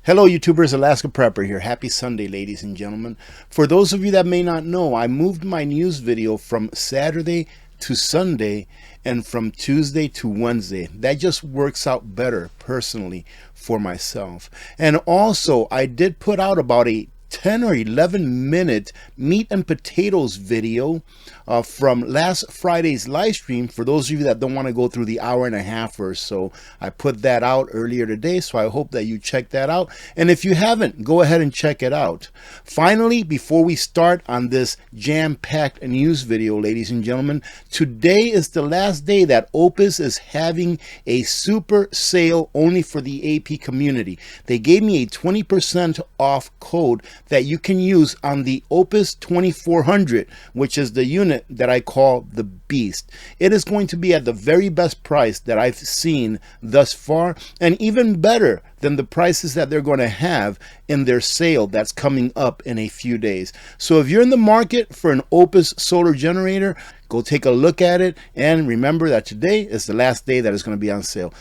Hello YouTubers, Alaska Prepper here. Happy Sunday, ladies and gentlemen. For those of you that may not know, I moved my news video from Saturday to Sunday and from Tuesday to Wednesday. That just works out better personally for myself. And also, I did put out about a 10 or 11 minute meat and potatoes video from last Friday's live stream. For those of you that don't want to go through the hour and a half or so, I put that out earlier today, so I hope that you check that out. And if you haven't, go ahead and check it out. Finally, before we start on this jam-packed news video, ladies and gentlemen, today is the last day that OUPES is having a super sale only for the AP community. They gave me a 20% off code that you can use on the OUPES 2400, which is the unit that I call the Beast. It is going to be at the very best price that I've seen thus far, and even better than the prices that they're going to have in their sale that's coming up in a few days. So if you're in the market for an OUPES solar generator, go take a look at it, and remember that today is the last day that it's going to be on sale.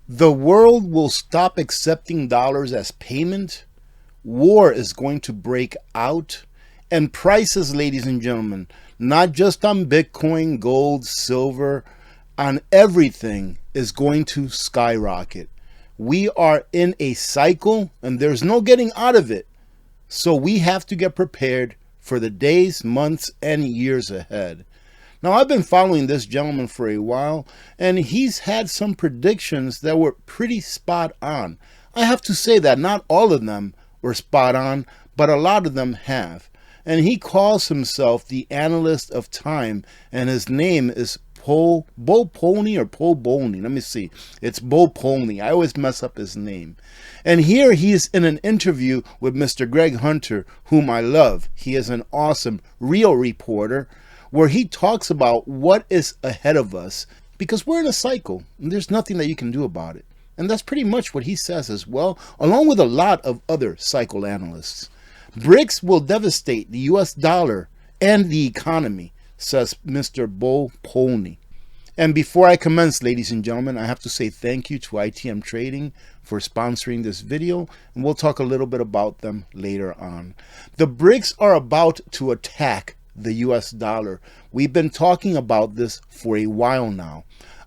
The world will stop accepting dollars as payment. War is going to break out, and prices, ladies and gentlemen, not just on Bitcoin, gold, silver, on everything is going to skyrocket. We are in a cycle and there's no getting out of it. So we have to get prepared for the days, months, and years ahead. Now, I've been following this gentleman for a while, and he's had some predictions that were pretty spot on. I have to say that not all of them were spot on, but a lot of them have. And he calls himself the analyst of time, and his name is Polny or Polny. Let me see. It's Polny. I always mess up his name. And here he is in an interview with Mr. Greg Hunter, whom I love. He is an awesome real reporter, where he talks about what is ahead of us, because we're in a cycle and there's nothing that you can do about it. And that's pretty much what he says as well, along with a lot of other psychoanalysts. Brics will devastate the US dollar and the economy, says Mr. Polny. And before I commence, ladies and gentlemen, I have to say thank you to ITM Trading for sponsoring this video, and we'll talk a little bit about them later on. The Brics are about to attack the US dollar. We've been talking about this for a while now.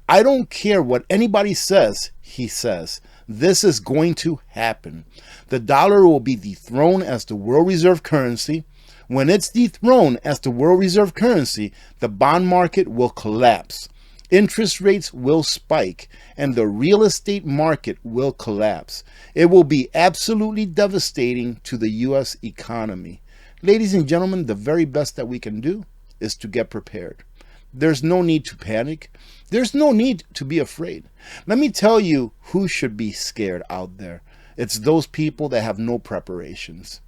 I don't care what anybody says, he says. This is going to happen. The dollar will be dethroned as the world reserve currency. When it's dethroned as the world reserve currency, the bond market will collapse. Interest rates will spike, and the real estate market will collapse. It will be absolutely devastating to the U.S. economy. Ladies and gentlemen, the very best that we can do is to get prepared. There's no need to panic. There's no need to be afraid. Let me tell you who should be scared out there. It's those people that have no preparations.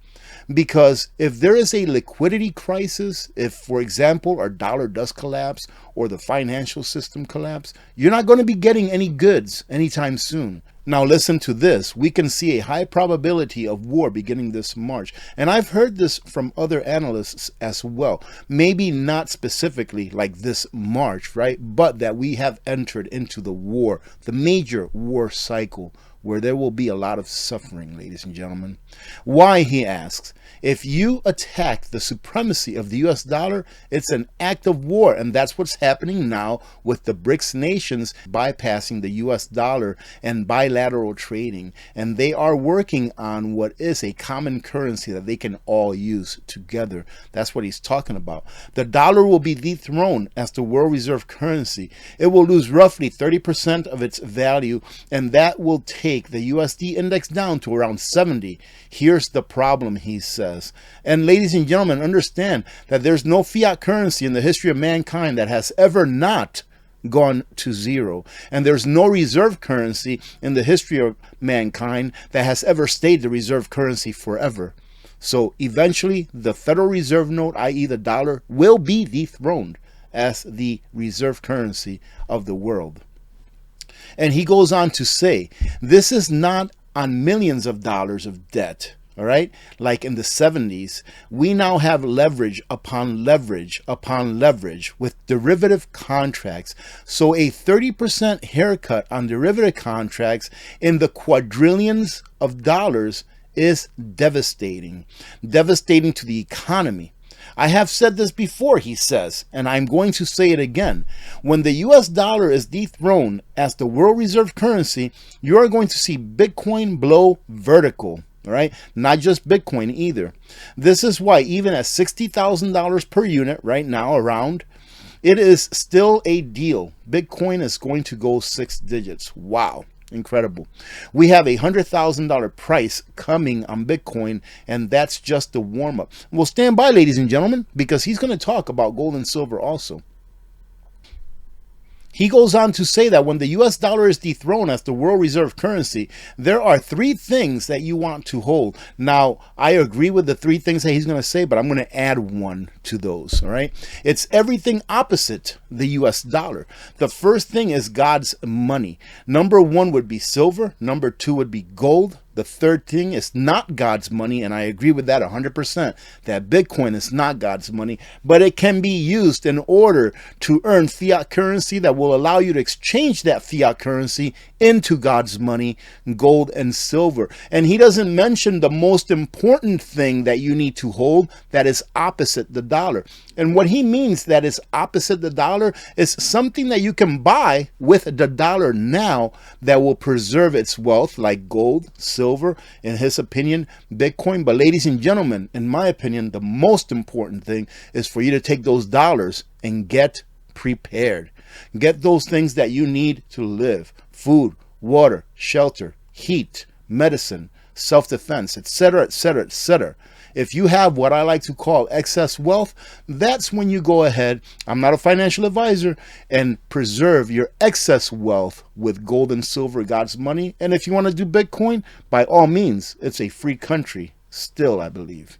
Because if there is a liquidity crisis, if, for example, our dollar does collapse or the financial system collapse, you're not going to be getting any goods anytime soon. Now listen to this. We can see a high probability of war beginning this March. And I've heard this from other analysts as well. Maybe not specifically like this March, right? But that we have entered into the war, the major war cycle, where there will be a lot of suffering, ladies and gentlemen. Why, he asks. If you attack the supremacy of the US dollar, it's an act of war, and that's what's happening now with the Brics nations bypassing the US dollar and bilateral trading, and they are working on what is a common currency that they can all use together. That's what he's talking about. The dollar will be dethroned as the world reserve currency. It will lose roughly 30% of its value, and that will take the USD index down to around 70. Here's the problem, he says. And ladies and gentlemen, understand that there's no fiat currency in the history of mankind that has ever not gone to zero. And there's no reserve currency in the history of mankind that has ever stayed the reserve currency forever. So eventually the Federal Reserve note, i.e. the dollar, will be dethroned as the reserve currency of the world. And he goes on to say, this is not on millions of dollars of debt. all right, like in the 70s, we now have leverage upon leverage upon leverage with derivative contracts. So a 30% haircut on derivative contracts in the quadrillions of dollars is devastating. Devastating to the economy. I have said this before, he says, and I'm going to say it again. When the US dollar is dethroned as the world reserve currency, you are going to see Bitcoin blow vertical. All right, not just Bitcoin either. This is why even at $60,000 per unit right now around, it is still a deal. Bitcoin is going to go 6 digits. Wow. Incredible. We have a $100,000 price coming on Bitcoin, and that's just the warm-up. Well, stand by, ladies and gentlemen, because he's going to talk about gold and silver also. He goes on to say that when the US dollar is dethroned as the world reserve currency, there are 3 things that you want to hold. Now, I agree with the 3 things that he's going to say, but I'm going to add one to those, all right? It's everything opposite the US dollar. The first thing is God's money. Number 1 would be silver. Number 2 would be gold. The third thing is not God's money, and I agree with that 100%, that Bitcoin is not God's money, but it can be used in order to earn fiat currency that will allow you to exchange that fiat currency into God's money, gold and silver. And he doesn't mention the most important thing that you need to hold that is opposite the dollar. And what he means that is opposite the dollar is something that you can buy with the dollar now that will preserve its wealth, like gold, silver, in his opinion, Bitcoin. But ladies and gentlemen, in my opinion, the most important thing is for you to take those dollars and get prepared. Get those things that you need to live: food, water, shelter, heat, medicine, self-defense, etc., etc., etc. If you have what I like to call excess wealth, that's when you go ahead, I'm not a financial advisor, and preserve your excess wealth with gold and silver, God's money. And if you want to do Bitcoin, by all means, it's a free country still, I believe.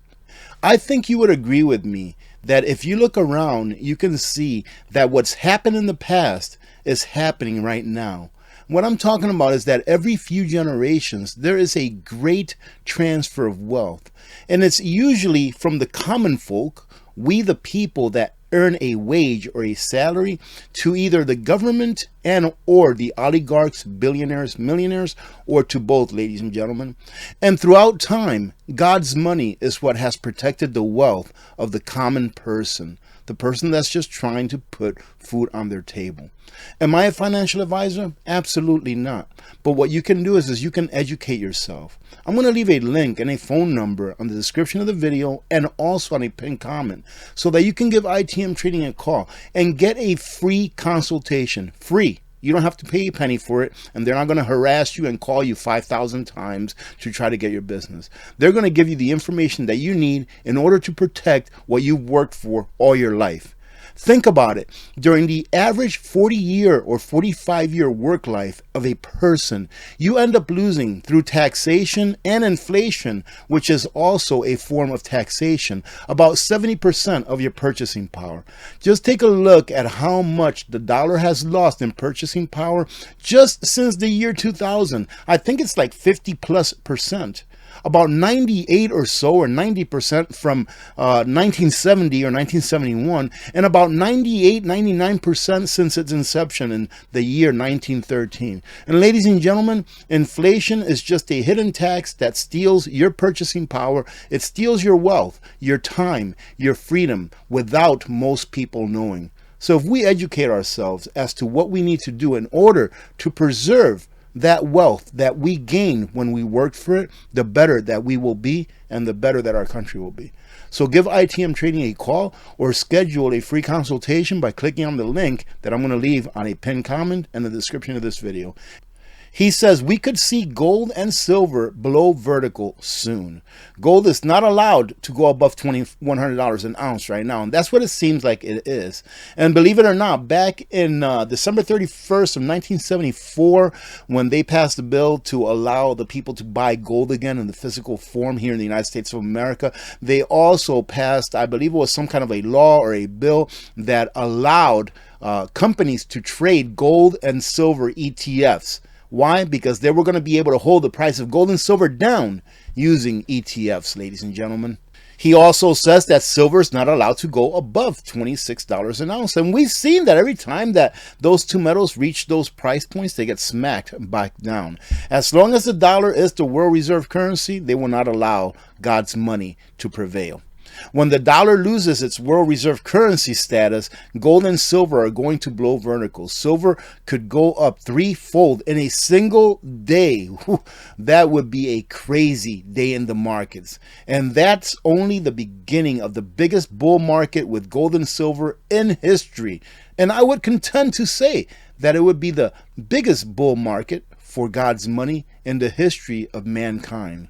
I think you would agree with me that if you look around, you can see that what's happened in the past is happening right now. What I'm talking about is that every few generations, there is a great transfer of wealth. And it's usually from the common folk, we the people that earn a wage or a salary, to either the government and or the oligarchs, billionaires, millionaires, or to both, ladies and gentlemen. And throughout time, God's money is what has protected the wealth of the common person, the person that's just trying to put food on their table. Am I a financial advisor? Absolutely not. But what you can do is you can educate yourself. I'm going to leave a link and a phone number on the description of the video and also on a pinned comment so that you can give ITM Trading a call and get a free consultation. Free. You don't have to pay a penny for it, and they're not going to harass you and call you 5,000 times to try to get your business. They're going to give you the information that you need in order to protect what you've worked for all your life. Think about it. During the average 40-year or 45-year work life of a person, you end up losing through taxation and inflation, which is also a form of taxation, about 70% of your purchasing power. Just take a look at how much the dollar has lost in purchasing power just since the year 2000. I think it's like 50+%. About 98 or so, or 90% from 1970 or 1971, and about 98, 99% since its inception in the year 1913. And ladies and gentlemen, inflation is just a hidden tax that steals your purchasing power. It steals your wealth, your time, your freedom, without most people knowing. So if we educate ourselves as to what we need to do in order to preserve that wealth that we gain when we worked for it, the better that we will be and the better that our country will be. So give ITM Trading a call or schedule a free consultation by clicking on the link that I'm going to leave on a pinned comment in the description of this video. He says we could see gold and silver below vertical soon. Gold is not allowed to go above $2,100 an ounce right now, and that's what it seems like it is. And believe it or not, back in December 31st of 1974, when they passed a bill to allow the people to buy gold again in the physical form here in the United States of America, they also passed, I believe it was some kind of a law or a bill that allowed companies to trade gold and silver ETFs. Why? Because they were going to be able to hold the price of gold and silver down using ETFs, ladies and gentlemen. He also says that silver is not allowed to go above $26 an ounce. And we've seen that every time that those two metals reach those price points, they get smacked back down. As long as the dollar is the world reserve currency, they will not allow God's money to prevail. When the dollar loses its world reserve currency status, gold and silver are going to blow vertical. Silver could go up threefold in a single day. That would be a crazy day in the markets. And that's only the beginning of the biggest bull market with gold and silver in history. And I would contend to say that it would be the biggest bull market for God's money in the history of mankind.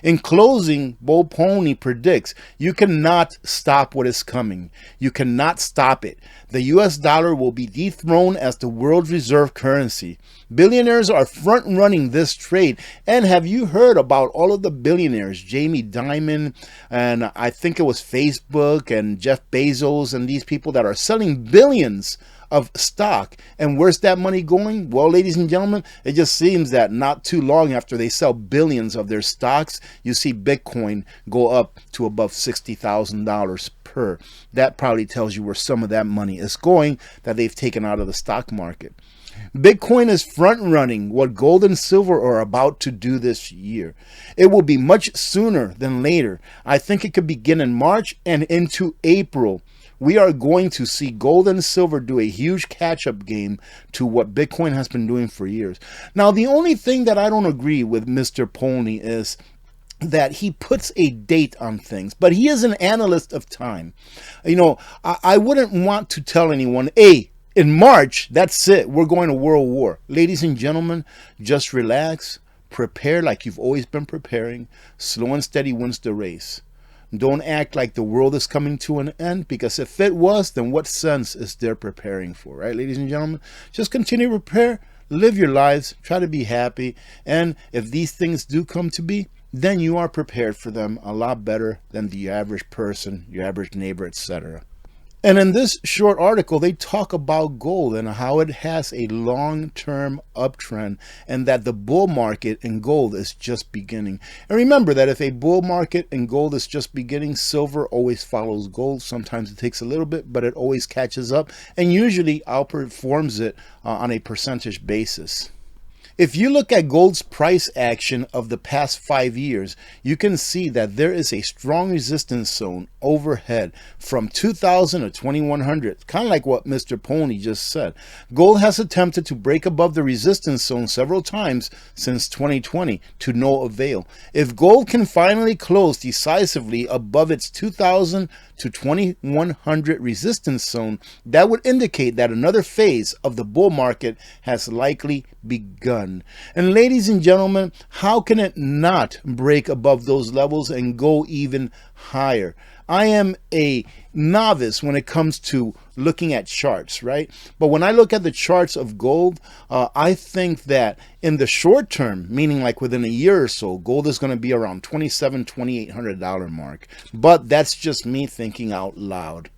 In closing, Polny predicts you cannot stop what is coming. You cannot stop it. The US dollar will be dethroned as the world reserve currency. Billionaires are front-running this trade. And have you heard about all of the billionaires? Jamie Dimon, and I think it was Facebook, and Jeff Bezos, and these people that are selling billions of stock. And where's that money going? Well, ladies and gentlemen, it just seems that not too long after they sell billions of their stocks, you see Bitcoin go up to above $60,000 per. That probably tells you where some of that money is going that they've taken out of the stock market. Bitcoin is front-running what gold and silver are about to do this year. It will be much sooner than later. I think it could begin in March and into April. We are going to see gold and silver do a huge catch-up game to what Bitcoin has been doing for years. Now, the only thing that I don't agree with Mr. Polny is that he puts a date on things, but he is an analyst of time. You know, I wouldn't want to tell anyone, hey, in March, that's it, we're going to World War. Ladies and gentlemen, just relax, prepare like you've always been preparing. Slow and steady wins the race. Don't act like the world is coming to an end, because if it was, then what sense is there preparing for, right, ladies and gentlemen? Just continue to prepare, live your lives, try to be happy, and if these things do come to be, then you are prepared for them a lot better than the average person, your average neighbor, etc. And in this short article, they talk about gold and how it has a long-term uptrend, and that the bull market in gold is just beginning. And remember that if a bull market in gold is just beginning, silver always follows gold. Sometimes it takes a little bit, but it always catches up and usually outperforms it on a percentage basis. If you look at gold's price action of the past 5 years, you can see that there is a strong resistance zone overhead from 2000 to 2100, kind of like what Mr. Polny just said. Gold has attempted to break above the resistance zone several times since 2020 to no avail. If gold can finally close decisively above its 2000 to 2100 resistance zone, that would indicate that another phase of the bull market has likely begun. And ladies and gentlemen, how can it not break above those levels and go even higher? I am a novice when it comes to looking at charts, right? But when I look at the charts of gold, I think that in the short term, meaning like within a year or so, gold is going to be around $2,700, $2,800 mark. But that's just me thinking out loud.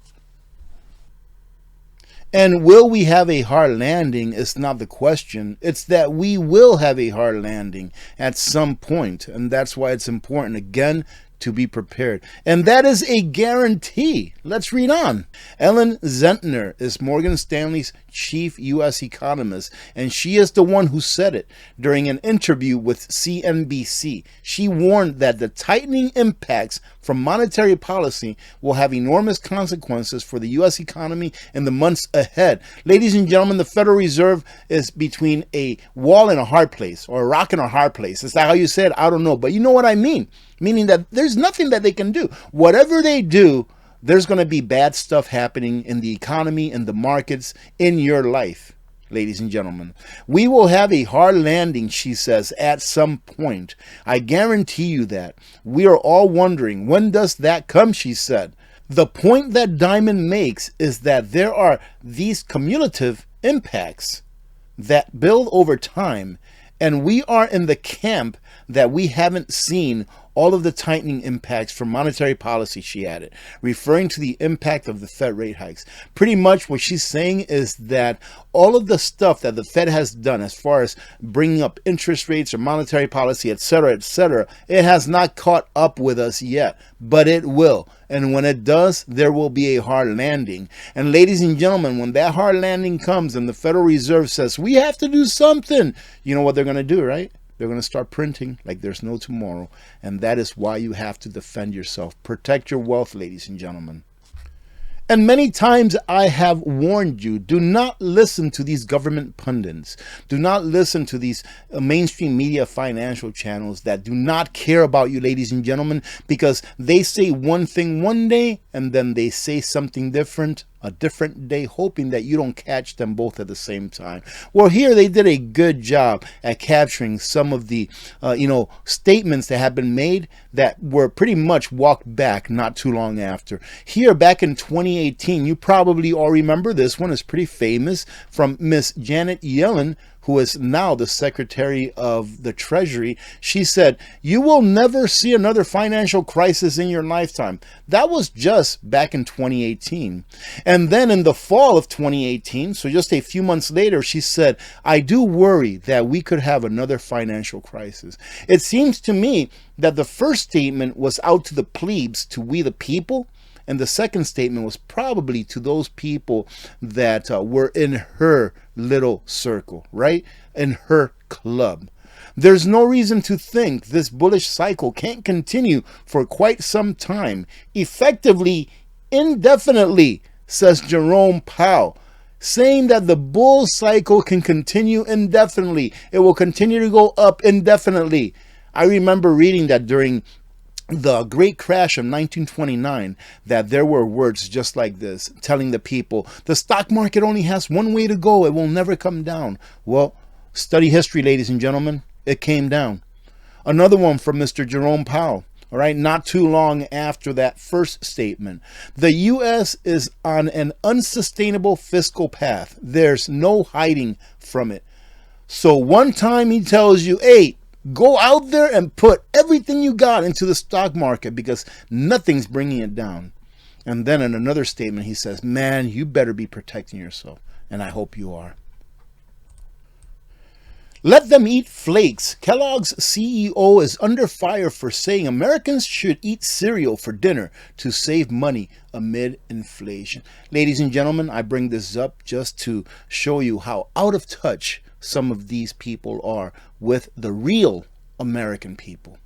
And will we have a hard landing is not the question. It's that we will have a hard landing at some point. And that's why it's important, again, to be prepared. And that is a guarantee. Let's read on. Ellen Zentner is Morgan Stanley's chief U.S. economist, and she is the one who said it during an interview with CNBC. She warned that the tightening impacts from monetary policy will have enormous consequences for the U.S. economy in the months ahead. Ladies and gentlemen, the Federal Reserve is between a wall and a hard place, or a rock and a hard place. Is that how you say it? I don't know, but you know what I mean. Meaning that there's nothing that they can do. Whatever they do, there's going to be bad stuff happening in the economy, in the markets, in your life, ladies and gentlemen. We will have a hard landing, she says, at some point. I guarantee you that. We are all wondering, when does that come, she said. The point that Diamond makes is that there are these cumulative impacts that build over time, and we are in the camp that we haven't seen all of the tightening impacts from monetary policy, she added, referring to the impact of the Fed rate hikes. Pretty much what she's saying is that all of the stuff that the Fed has done as far as bringing up interest rates or monetary policy, etc., it has not caught up with us yet, but it will. And when it does, there will be a hard landing. And ladies and gentlemen, when that hard landing comes and the Federal Reserve says, we have to do something, you know what they're going to do, right? They're going to start printing like there's no tomorrow. And that is why you have to defend yourself. Protect your wealth, ladies and gentlemen. And many times I have warned you, do not listen to these government pundits. Do not listen to these mainstream media financial channels that do not care about you, ladies and gentlemen, because they say one thing one day and then they say something different a different day, hoping that you don't catch them both at the same time. Well, here they did a good job at capturing some of the, statements that have been made that were pretty much walked back not too long after. Here, back in 2018, you probably all remember this one is pretty famous from Miss Janet Yellen, who is now the Secretary of the Treasury. She said, you will never see another financial crisis in your lifetime. That was just back in 2018. And then in the fall of 2018, so just a few months later, she said, I do worry that we could have another financial crisis. It seems to me that the first statement was out to the plebes, to we the people. And the second statement was probably to those people that were in her little circle, right? In her club. There's no reason to think this bullish cycle can't continue for quite some time. Effectively, indefinitely, says Jerome Powell, saying that the bull cycle can continue indefinitely. It will continue to go up indefinitely. I remember reading that during the great crash of 1929, that there were words just like this, telling the people, the stock market only has one way to go. It will never come down. Well, study history, ladies and gentlemen. It came down. Another one from Mr. Jerome Powell. All right, not too long after that first statement. The U.S. is on an unsustainable fiscal path. There's no hiding from it. So one time he tells you, hey, go out there and put everything you got into the stock market because nothing's bringing it down. And then in another statement, he says, man, you better be protecting yourself. And I hope you are. Let them eat flakes. Kellogg's CEO is under fire for saying Americans should eat cereal for dinner to save money amid inflation. Ladies and gentlemen, I bring this up just to show you how out of touch some of these people are with the real American people.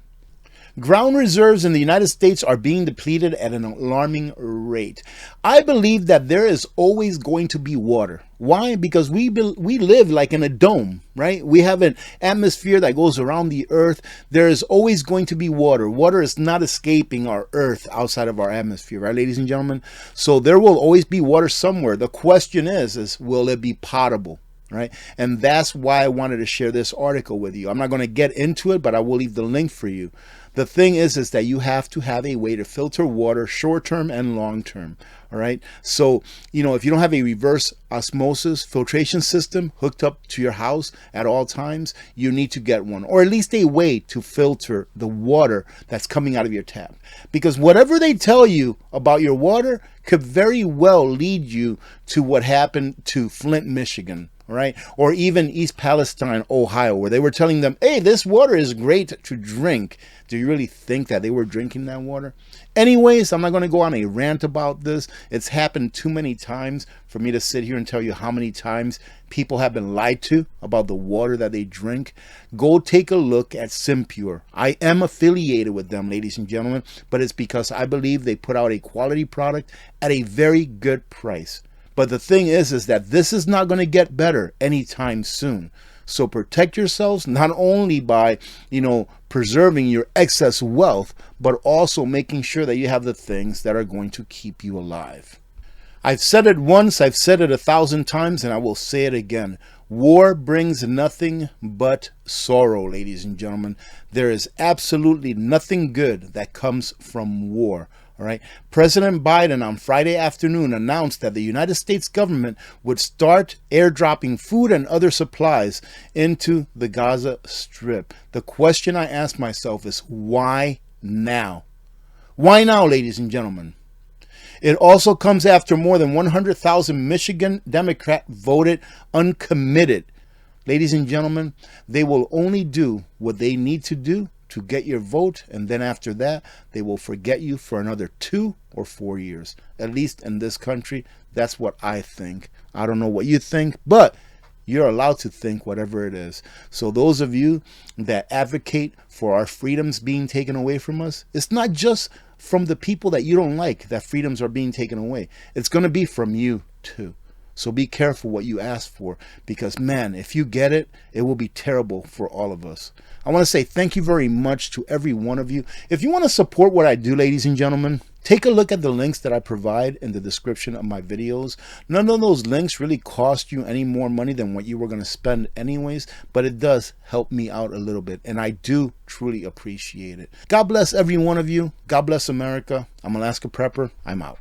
Ground reserves in the United States are being depleted at an alarming rate. I believe that there is always going to be water. Why? Because we live like in a dome, right? We have an atmosphere that goes around the earth. There is always going to be water. Water is not escaping our earth outside of our atmosphere, right, ladies and gentlemen? So there will always be water somewhere. The question is will it be potable? Right? And that's why I wanted to share this article with you. I'm not going to get into it, but I will leave the link for you. The thing is that you have to have a way to filter water short-term and long-term. All right. So, if you don't have a reverse osmosis filtration system hooked up to your house at all times, you need to get one, or at least a way to filter the water that's coming out of your tap. Because whatever they tell you about your water could very well lead you to what happened to Flint, Michigan. Right? Or even East Palestine, Ohio, where they were telling them, hey, this water is great to drink. Do you really think that they were drinking that water? Anyways, I'm not going to go on a rant about this. It's happened too many times for me to sit here and tell you how many times people have been lied to about the water that they drink. Go take a look at Simpure. I am affiliated with them, ladies and gentlemen, but it's because I believe they put out a quality product at a very good price. But the thing is that this is not going to get better anytime soon. So protect yourselves not only by, preserving your excess wealth, but also making sure that you have the things that are going to keep you alive. I've said it once, I've said it 1,000 times, and I will say it again. War brings nothing but sorrow, ladies and gentlemen. There is absolutely nothing good that comes from war. All right. President Biden on Friday afternoon announced that the United States government would start airdropping food and other supplies into the Gaza Strip. The question I ask myself is, why now. Why now, ladies and gentlemen? It also comes after more than 100,000 Michigan Democrats voted uncommitted. Ladies and gentlemen, they will only do what they need to do to get your vote, and then after that, they will forget you for another 2 or 4 years. At least in this country, that's what I think. I don't know what you think, but you're allowed to think whatever it is. So those of you that advocate for our freedoms being taken away from us, it's not just from the people that you don't like that freedoms are being taken away. It's going to be from you too. So be careful what you ask for, because man, if you get it, it will be terrible for all of us. I want to say thank you very much to every one of you. If you want to support what I do, ladies and gentlemen, take a look at the links that I provide in the description of my videos. None of those links really cost you any more money than what you were going to spend anyways, but it does help me out a little bit, and I do truly appreciate it. God bless every one of you. God bless America. I'm Alaska Prepper. I'm out.